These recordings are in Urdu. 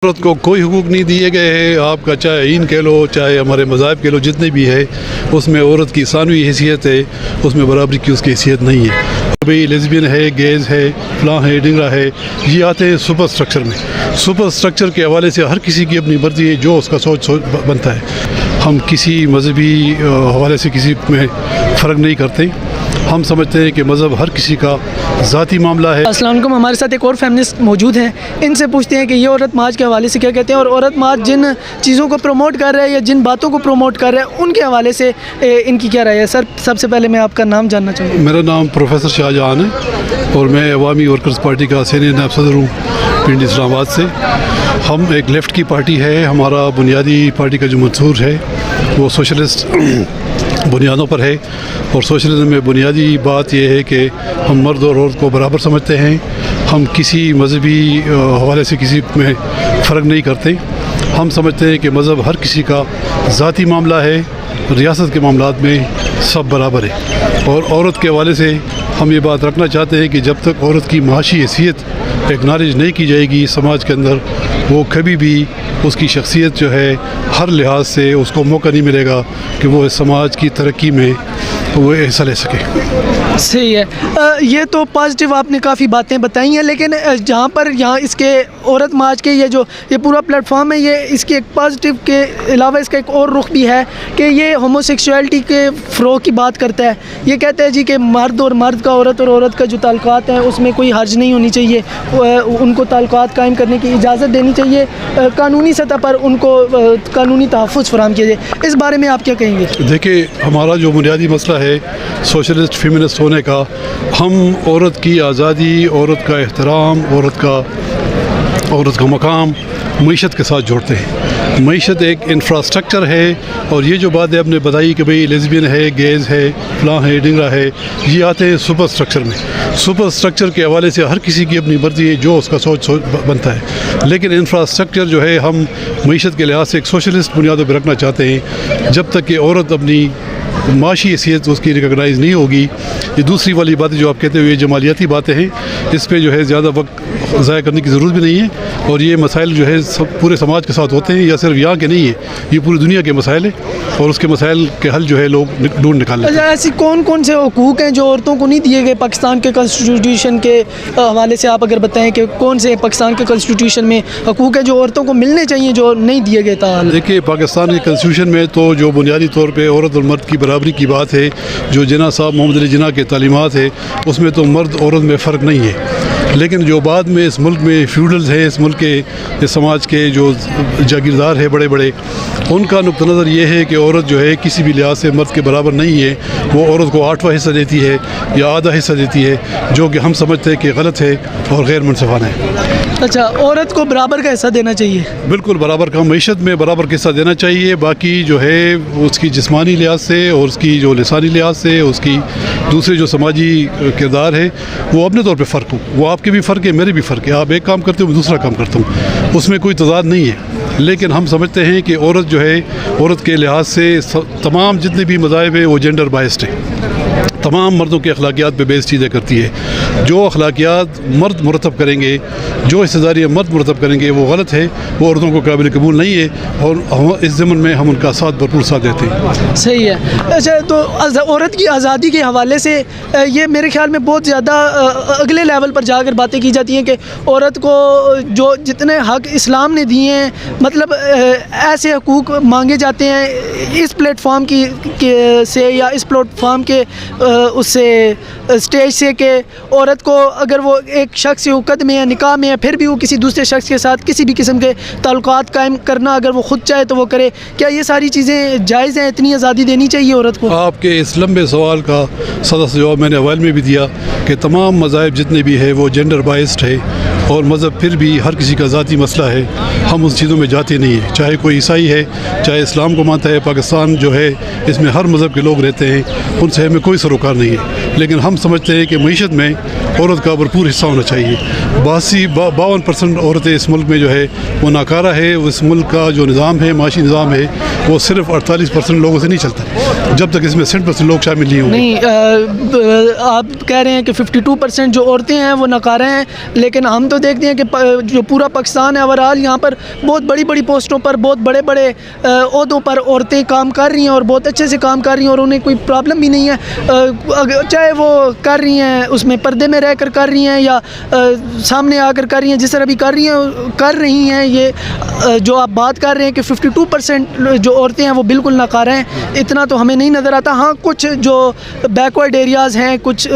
عورت کو کوئی حقوق نہیں دیے گئے ہیں. آپ کا چاہے آئین کہہ لو, چاہے ہمارے مذاہب کہہ لو, جتنے بھی ہے اس میں عورت کی ثانوی حیثیت ہے, اس میں برابری کی اس کی حیثیت نہیں ہے. بھئی لیزبین ہے, گیز ہے, فلاں ہے, ڈنگرا ہے, یہ آتے ہیں سپر سٹرکچر میں. سپر سٹرکچر کے حوالے سے ہر کسی کی اپنی مرضی ہے, جو اس کا سوچ بنتا ہے. ہم کسی مذہبی حوالے سے کسی میں فرق نہیں کرتے. ہم سمجھتے ہیں کہ مذہب ہر کسی کا ذاتی معاملہ ہے. السلام علیکم. ہمارے ساتھ ایک اور فیمنسٹ موجود ہیں, ان سے پوچھتے ہیں کہ یہ عورت مارچ کے حوالے سے کیا کہتے ہیں, اور عورت مارچ جن چیزوں کو پروموٹ کر رہا ہے یا جن باتوں کو پروموٹ کر رہا ہے ان کے حوالے سے ان کی کیا رائے ہے. سر, سب سے پہلے میں آپ کا نام جاننا چاہوں گا. میرا نام پروفیسر شاہ جہان ہے اور میں عوامی ورکرز پارٹی کا سینئر نائب صدر ہوں پنڈی اسلام آباد سے. ہم ایک لیفٹ کی پارٹی ہے. ہمارا بنیادی پارٹی کا جو منصور ہے وہ سوشلسٹ بنیادوں پر ہے, اور سوشلزم میں بنیادی بات یہ ہے کہ ہم مرد اور عورت کو برابر سمجھتے ہیں. ہم کسی مذہبی حوالے سے کسی میں فرق نہیں کرتے. ہم سمجھتے ہیں کہ مذہب ہر کسی کا ذاتی معاملہ ہے, ریاست کے معاملات میں سب برابر ہے. اور عورت کے حوالے سے ہم یہ بات رکھنا چاہتے ہیں کہ جب تک عورت کی معاشی حیثیت ایکنالج نہیں کی جائے گی سماج کے اندر, وہ کبھی بھی اس کی شخصیت جو ہے ہر لحاظ سے اس کو موقع نہیں ملے گا کہ وہ اس سماج کی ترقی میں وہ حصہ لے سکے. صحیح ہے. یہ تو پازیٹیو آپ نے کافی باتیں بتائی ہیں, لیکن جہاں پر یہاں اس کے عورت مارچ کے یہ پورا پلیٹ فارم ہے, یہ اس کے ایک پازیٹیو کے علاوہ اس کا ایک اور رخ بھی ہے کہ یہ ہومو سیکسویلٹی کے فروغ کی بات کرتا ہے. یہ کہتا ہے جی کہ مرد اور مرد کا, عورت اور عورت کا جو تعلقات ہیں اس میں کوئی حرج نہیں ہونی چاہیے, ان کو تعلقات قائم کرنے کی اجازت دینی چاہیے, قانونی سطح پر ان کو قانونی تحفظ فراہم کیا جائے. اس بارے میں آپ کیا کہیں گے؟ دیکھیں, ہمارا جو بنیادی مسئلہ ہے سوشلسٹ فیمنسٹ ہونے کا, ہم عورت کی آزادی, عورت کا احترام, عورت کا مقام معیشت کے ساتھ جوڑتے ہیں. معیشت ایک انفراسٹرکچر ہے, اور یہ جو بات ہے آپ نے بتائی کہ بھئی لیزبین ہے, گیز ہے, فلاں ہے, ڈنگرا ہے, یہ آتے ہیں سپر سٹرکچر میں. سپر سٹرکچر کے حوالے سے ہر کسی کی اپنی مرضی ہے, جو اس کا سوچ بنتا ہے. لیکن انفراسٹرکچر جو ہے ہم معیشت کے لحاظ سے ایک سوشلسٹ بنیادوں پہ رکھنا چاہتے ہیں. جب تک کہ عورت اپنی معاشی حیثیت اس کی ریکگنائز نہیں ہوگی, یہ دوسری والی باتیں جو آپ کہتے ہوئے جمالیاتی باتیں ہیں, اس پہ جو ہے زیادہ وقت ضائع کرنے کی ضرورت بھی نہیں ہے. اور یہ مسائل جو ہے پورے سماج کے ساتھ ہوتے ہیں, یا صرف یہاں کے نہیں ہے, یہ پوری دنیا کے مسائل ہیں, اور اس کے مسائل کے حل جو ہے لوگ ڈھونڈ نکال لیتے ہیں. ایسی کون کون سے حقوق ہیں جو عورتوں کو نہیں دیے گئے پاکستان کے کنسٹیٹیوشن کے حوالے سے؟ آپ اگر بتائیں کہ کون سے پاکستان کے کنسٹیٹیوشن میں حقوق ہیں جو عورتوں کو ملنے چاہیے جو نہیں دیے گئے تاحال؟ دیکھیے, پاکستان کے کنسٹیٹیوشن میں تو جو بنیادی طور پہ عورت اور مرد کی برابری کی بات ہے, جو جناح صاحب محمد علی جناح کے تعلیمات ہے, اس میں تو مرد عورت میں فرق نہیں ہے. لیکن جو بعد میں اس ملک میں فیوڈلز ہیں, اس ملک کے اس سماج کے جو جاگیردار ہیں بڑے بڑے, ان کا نقطہ نظر یہ ہے کہ عورت جو ہے کسی بھی لحاظ سے مرد کے برابر نہیں ہے. وہ عورت کو 8واں حصہ دیتی ہے یا آدھا حصہ دیتی ہے, جو کہ ہم سمجھتے ہیں کہ غلط ہے اور غیر منصفانہ ہے. اچھا, عورت کو برابر کا حصہ دینا چاہیے؟ بالکل برابر کا, معیشت میں برابر کا حصہ دینا چاہیے. باقی جو ہے اس کی جسمانی لحاظ سے اور اس کی جو لسانی لحاظ سے, اس کی دوسرے جو سماجی کردار ہے وہ اپنے طور پہ فرق ہو. وہ آپ کے بھی فرق ہے, میرے بھی فرق ہے. آپ ایک کام کرتے ہو, میں دوسرا کام کرتا ہوں, اس میں کوئی تضاد نہیں ہے. لیکن ہم سمجھتے ہیں کہ عورت جو ہے, عورت کے لحاظ سے تمام جتنے بھی مذاہب ہیں وہ جینڈر بائسڈ ہیں. تمام مردوں کے اخلاقیات پہ بیس چیزیں کرتی ہے. جو اخلاقیات مرد مرتب کریں گے, جو حصہ داریاں مرد مرتب کریں گے, وہ غلط ہے, وہ عورتوں کو قابل قبول نہیں ہے, اور اس ضمن میں ہم ان کا ساتھ بھرپور ساتھ دیتے ہیں. صحیح ہے. اچھا, تو عورت کی آزادی کے حوالے سے یہ میرے خیال میں بہت زیادہ اگلے لیول پر جا کر باتیں کی جاتی ہیں کہ عورت کو جو جتنے حق اسلام نے دیے ہیں, مطلب ایسے حقوق مانگے جاتے ہیں اس پلیٹ فارم سے یا اس پلیٹ فارم کے اس سے اسٹیج سے, کہ عورت کو اگر وہ ایک شخص سے عقد میں یا نکاح میں ہے, پھر بھی وہ کسی دوسرے شخص کے ساتھ کسی بھی قسم کے تعلقات قائم کرنا اگر وہ خود چاہے تو وہ کرے. کیا یہ ساری چیزیں جائز ہیں؟ اتنی آزادی دینی چاہیے عورت کو؟ آپ کے اس لمبے سوال کا سادہ سا جواب میں نے اوائل میں بھی دیا کہ تمام مذاہب جتنے بھی ہے وہ جینڈر بائسڈ ہے, اور مذہب پھر بھی ہر کسی کا ذاتی مسئلہ ہے. ہم اس چیزوں میں جاتے نہیں ہیں, چاہے کوئی عیسائی ہے, چاہے اسلام کو مانتا ہے. پاکستان جو ہے اس میں ہر مذہب کے لوگ رہتے ہیں, ان سے ہمیں کوئی سروکار نہیں ہے. لیکن ہم سمجھتے ہیں کہ معیشت میں عورت کا بھرپور حصہ ہونا چاہیے. 52% عورتیں اس ملک میں جو ہے وہ ناکارہ ہے. اس ملک کا جو نظام ہے, معاشی نظام ہے, وہ صرف 48% لوگوں سے نہیں چلتا جب تک اس میں 60% لوگ شامل نہیں ہوں گے. نہیں, آپ کہہ رہے ہیں کہ 52% جو عورتیں ہیں وہ ناکارہ ہیں, لیکن ہم تو دیکھتے ہیں کہ جو پورا پاکستان ہے اوورآل, یہاں پر بہت بڑی بڑی پوسٹوں پر, بہت بڑے بڑے عہدوں پر عورتیں کام کر رہی ہیں اور بہت اچھے سے کام کر رہی ہیں اور انہیں کوئی پرابلم بھی نہیں ہے, چاہے وہ کر رہی ہیں اس میں پردے میں رہ کر کر رہی ہیں یا سامنے آ کر کر رہی ہیں, جس طرح بھی کر رہی ہیں. یہ جو آپ بات کر رہے ہیں کہ 52% جو عورتیں ہیں وہ بالکل ناکارہ ہیں, اتنا تو ہمیں نہیں نظر آتا. ہاں کچھ جو بیکورڈ ایریاز ہیں, کچھ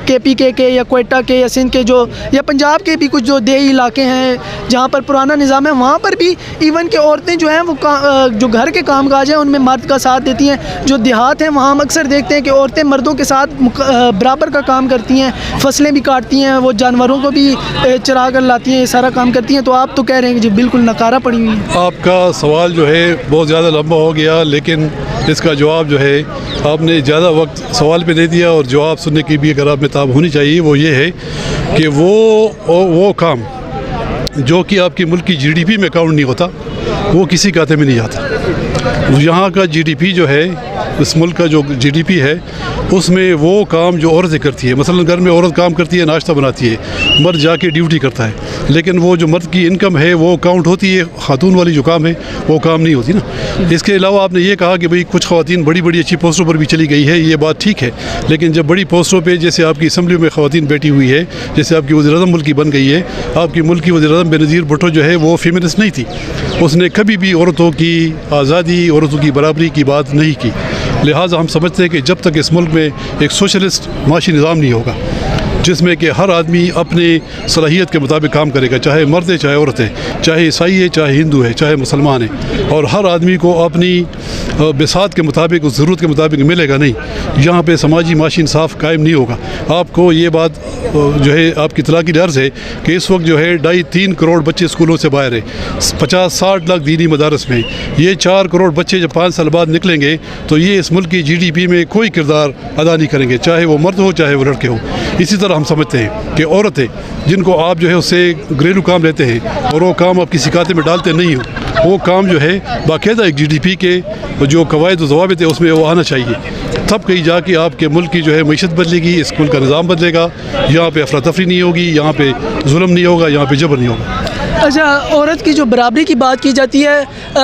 کے پی کے یا کوئٹہ کے یا سندھ کے جو یا پنجاب کے بھی کچھ جو دیہی علاقے ہیں جہاں پر پرانا نظام ہے, وہاں پر بھی ایون کہ عورتیں جو ہیں وہ جو گھر کے کام کاج ہیں ان میں مرد کا ساتھ دیتی ہیں. جو دیہات ہیں وہاں ہم اکثر دیکھتے ہیں کہ عورتیں مردوں کے ساتھ برابر کا کام کرتی ہیں, فصلیں بھی کاٹتی ہیں, وہ جانوروں کو بھی چرا کر لاتی ہیں, یہ سارا کام کرتی ہیں. تو آپ تو کہہ رہے ہیں کہ جی بالکل نکارہ پڑی ہوئی ہے. آپ کا سوال جو ہے بہت زیادہ لمبا ہو گیا, لیکن اس کا جواب جو ہے آپ نے زیادہ وقت سوال پہ دے دیا, اور جواب سننے کی بھی اگر آپ میں تاب ہونی چاہیے وہ یہ ہے کہ وہ کام جو کہ آپ کی ملک کی جی ڈی پی میں کاؤنٹ نہیں ہوتا وہ کسی کھاتے میں نہیں آتا. یہاں کا جی ڈی پی جو ہے, اس ملک کا جو جی ڈی پی ہے, اس میں وہ کام جو عورتیں کرتی ہے, مثلا گھر میں عورت کام کرتی ہے, ناشتہ بناتی ہے, مرد جا کے ڈیوٹی کرتا ہے, لیکن وہ جو مرد کی انکم ہے وہ کاؤنٹ ہوتی ہے, خاتون والی جو کام ہے وہ کام نہیں ہوتی نا. اس کے علاوہ آپ نے یہ کہا کہ بھئی کچھ خواتین بڑی بڑی اچھی پوسٹوں پر بھی چلی گئی ہے, یہ بات ٹھیک ہے, لیکن جب بڑی پوسٹوں پہ جیسے آپ کی اسمبلیوں میں خواتین بیٹھی ہوئی ہے, جیسے آپ کی وزیر اعظم ملک کی بن گئی ہے, آپ کی ملک کی وزیر اعظم بینظیر بھٹو جو ہے وہ فیمنسٹ نہیں تھی, اس نے کبھی بھی عورتوں کی آزادی, عورتوں کی برابری کی بات نہیں کی. لہٰذا ہم سمجھتے ہیں کہ جب تک اس ملک میں ایک سوشلسٹ معاشی نظام نہیں ہوگا جس میں کہ ہر آدمی اپنی صلاحیت کے مطابق کام کرے گا, چاہے مرد ہے چاہے عورت ہے, چاہے عیسائی ہے چاہے ہندو ہے چاہے مسلمان ہے, اور ہر آدمی کو اپنی بساط کے مطابق, اس ضرورت کے مطابق ملے گا نہیں, یہاں پہ سماجی معاشی انصاف قائم نہیں ہوگا. آپ کو یہ بات جو ہے آپ کی اطلاع کی عرض ہے کہ اس وقت جو ہے 2.5-3 کروڑ بچے اسکولوں سے باہر ہیں, 50-60 لاکھ دینی مدارس میں. یہ 4 کروڑ بچے جب 5 سال بعد نکلیں گے تو یہ اس ملک کی جی ڈی پی میں کوئی کردار ادا نہیں کریں گے, چاہے وہ مرد ہو چاہے وہ لڑکے ہو. اسی طرح ہم سمجھتے ہیں کہ عورتیں جن کو آپ جو ہے اس سے گھریلو کام لیتے ہیں اور وہ کام آپ کسی کھاتے میں ڈالتے نہیں ہو, وہ کام جو ہے باقاعدہ ایک جی ڈی پی کے جو قواعد و ضوابط ہے اس میں وہ آنا چاہیے, تب کہیں جا کے آپ کے ملک کی جو ہے معیشت بدلے گی, اس ملک کا نظام بدلے گا, یہاں پہ افراتفری نہیں ہوگی, یہاں پہ ظلم نہیں ہوگا, یہاں پہ جبر نہیں ہوگا. اچھا, عورت کی جو برابری کی بات کی جاتی ہے,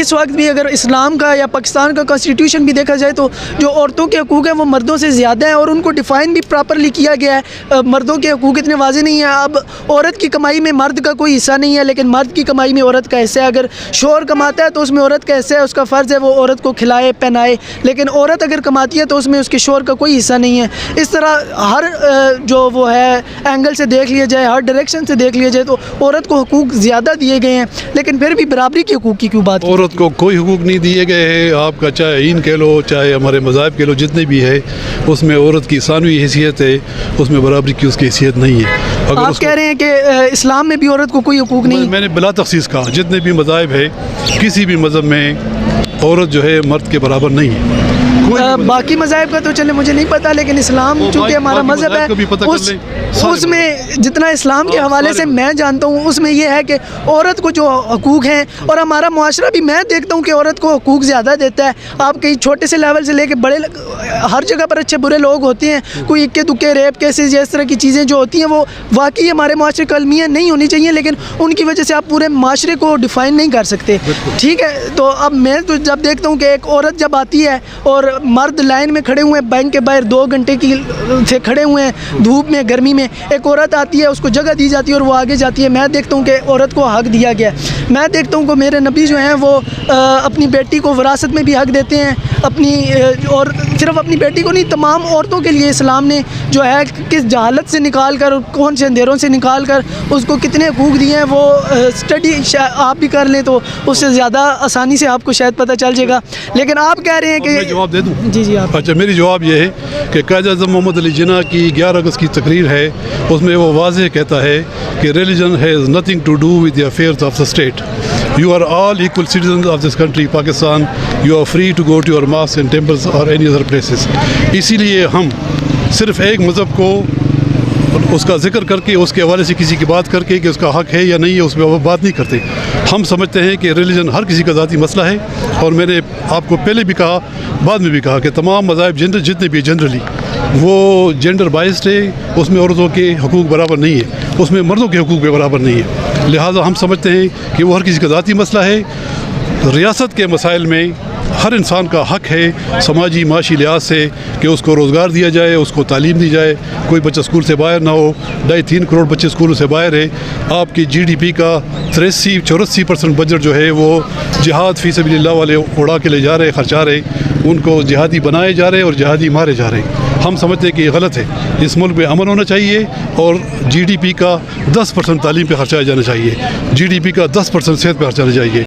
اس وقت بھی اگر اسلام کا یا پاکستان کا کانسٹیٹیوشن بھی دیکھا جائے تو جو عورتوں کے حقوق ہیں وہ مردوں سے زیادہ ہیں, اور ان کو ڈیفائن بھی پراپرلی کیا گیا ہے. مردوں کے حقوق اتنے واضح نہیں ہیں. اب عورت کی کمائی میں مرد کا کوئی حصہ نہیں ہے, لیکن مرد کی کمائی میں عورت کا حصہ ہے. اگر شوہر کماتا ہے تو اس میں عورت کا حصہ ہے, اس کا فرض ہے وہ عورت کو کھلائے پہنائے, لیکن عورت اگر کماتی ہے تو اس میں اس کے شوہر کا کوئی حصہ نہیں ہے. اس طرح ہر جو وہ ہے اینگل سے دیکھ لیا جائے, ہر ڈائریکشن سے دیکھ لیا جائے تو عورت کو حقوق زیادہ دیے گئے ہیں, لیکن پھر بھی برابری کے حقوق کی کیوں بات؟ عورت کو کوئی حقوق نہیں دیے گئے ہیں. آپ کا چاہے آئین کہہ لو چاہے ہمارے مذاہب کہہ لو, جتنے بھی ہے اس میں عورت کی ثانوی حیثیت ہے, اس میں برابری کی اس کی حیثیت نہیں ہے. اگر آپ کہہ رہے ہیں کہ اسلام میں بھی عورت کو کوئی حقوق نہیں؟ میں نے بلا تخصیص کہا جتنے بھی مذاہب ہے, کسی بھی مذہب میں عورت جو ہے مرد کے برابر نہیں ہے. باقی مذاہب کا تو چلے مجھے نہیں پتا, لیکن اسلام چونکہ ہمارا مذہب ہے اس میں جتنا اسلام کے حوالے سے میں جانتا ہوں اس میں یہ ہے کہ عورت کو جو حقوق ہیں, اور ہمارا معاشرہ بھی میں دیکھتا ہوں کہ عورت کو حقوق زیادہ دیتا ہے. آپ کہیں چھوٹے سے لیول سے لے کے بڑے ہر جگہ پر اچھے برے لوگ ہوتے ہیں, کوئی اکے دکے ریپ کیسز یا اس طرح کی چیزیں جو ہوتی ہیں وہ واقعی ہمارے معاشرے کا المیہ نہیں ہونی چاہیے, لیکن ان کی وجہ سے آپ پورے معاشرے کو ڈیفائن نہیں کر سکتے. ٹھیک ہے, تو اب میں تو جب دیکھتا ہوں کہ ایک عورت جب آتی ہے اور مرد لائن میں کھڑے ہوئے ہیں, بینک کے باہر 2 گھنٹے کی سے کھڑے ہوئے ہیں دھوپ میں گرمی میں, ایک عورت آتی ہے اس کو جگہ دی جاتی ہے اور وہ آگے جاتی ہے. میں دیکھتا ہوں کہ عورت کو حق دیا گیا ہے. میں دیکھتا ہوں کہ میرے نبی جو ہیں وہ اپنی بیٹی کو وراثت میں بھی حق دیتے ہیں, اپنی اور صرف اپنی بیٹی کو نہیں تمام عورتوں کے لیے اسلام نے جو ہے کس جہالت سے نکال کر, کون سے اندھیروں سے نکال کر اس کو کتنے حقوق دیے ہیں, وہ اسٹڈی آپ بھی کر لیں تو اس سے زیادہ آسانی سے آپ کو شاید پتہ چل جائے گا. لیکن آپ کہہ رہے ہیں کہ میں جواب دے دوں؟ جی جی آپ. اچھا, میری جواب یہ ہے کہ قائد اعظم محمد علی جناح کی 11 اگست کی تقریر ہے, اس میں وہ واضح کہتا ہے کہ religion has nothing to do with the affairs of the state. You are all equal citizens of this country Pakistan. You are free to go to your mosque and temples or any other places. اسی لیے ہم صرف ایک مذہب کو اس کا ذکر کر کے, اس کے حوالے سے کسی کی بات کر کے کہ اس کا حق ہے یا نہیں ہے, اس میں بات نہیں کرتے. ہم سمجھتے ہیں کہ ریلیجن ہر کسی کا ذاتی مسئلہ ہے, اور میں نے آپ کو پہلے بھی کہا بعد میں بھی کہا کہ تمام مذاہب جتنے بھی جنرلی وہ جینڈر بائسڈ ہے, اس میں عورتوں کے حقوق برابر نہیں ہے, اس میں مردوں کے حقوق بھی برابر نہیں ہے. لہٰذا ہم سمجھتے ہیں کہ وہ ہر کسی کا ذاتی مسئلہ ہے. ریاست کے مسائل میں ہر انسان کا حق ہے سماجی معاشی لحاظ سے کہ اس کو روزگار دیا جائے, اس کو تعلیم دی جائے, کوئی بچہ اسکول سے باہر نہ ہو. 2.5-3 کروڑ بچے اسکولوں سے باہر ہے. آپ کی GDP کا 83-84% بجٹ جو ہے وہ جہاد فی سبیل اللہ والے اڑا کے لے جا رہے, خرچا رہے, ان کو جہادی بنائے جا رہے اور جہادی مارے جا رہے ہیں. ہم سمجھتے ہیں کہ یہ غلط ہے. اس ملک میں امن ہونا چاہیے اور GDP کا 10% تعلیم پہ خرچایا جانا چاہیے, GDP کا 10% صحت پہ خرچانا چاہیے.